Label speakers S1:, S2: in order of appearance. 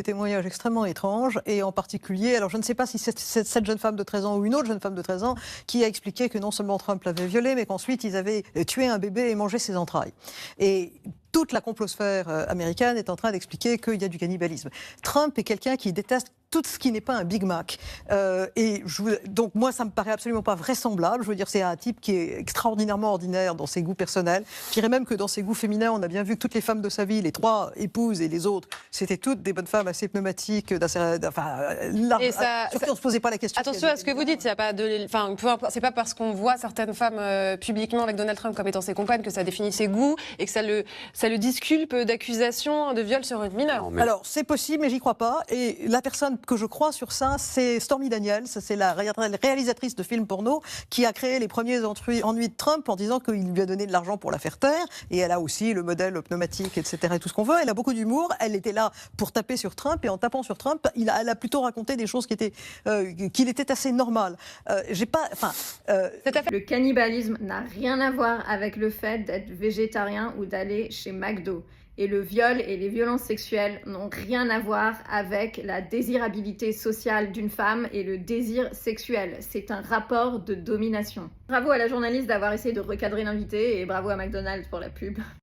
S1: témoignages extrêmement étranges, et en particulier, alors je ne sais pas si c'est cette jeune femme de 13 ans ou une autre jeune femme de 13 ans, qui a expliqué que non seulement Trump l'avait violée, mais qu'ensuite ils avaient tué un bébé et mangé ses entrailles. Et toute la complosphère américaine est en train d'expliquer qu'il y a du cannibalisme. Trump est quelqu'un qui déteste tout ce qui n'est pas un Big Mac. Donc moi, ça me paraît absolument pas vraisemblable. Je veux dire, c'est un type qui est extraordinairement ordinaire dans ses goûts personnels. Je dirais même que dans ses goûts féminins, on a bien vu que toutes les femmes de sa vie, les 3 épouses et les autres, c'était toutes des bonnes femmes assez pneumatiques. Surtout, on ne se posait pas la question.
S2: Attention à ce que vous dites. Il y a pas de, c'est pas parce qu'on voit certaines femmes publiquement avec Donald Trump comme étant ses compagnes que ça définit ses goûts et que ça le disculpe d'accusations de viol sur une mineure.
S1: Alors, c'est possible, mais j'y crois pas. Et la personne que je crois sur ça, c'est Stormy Daniels. C'est la réalisatrice de films porno qui a créé les premiers ennuis de Trump en disant qu'il lui a donné de l'argent pour la faire taire. Et elle a aussi le modèle pneumatique, etc. et tout ce qu'on veut. Elle a beaucoup d'humour. Elle était là pour taper sur Trump. Et en tapant sur Trump, elle a plutôt raconté des choses qu'il était assez normales.
S3: Le cannibalisme n'a rien à voir avec le fait d'être végétarien ou d'aller chez McDo. Et le viol et les violences sexuelles n'ont rien à voir avec la désirabilité sociale d'une femme et le désir sexuel. C'est un rapport de domination. Bravo à la journaliste d'avoir essayé de recadrer l'invité et bravo à McDonald's pour la pub.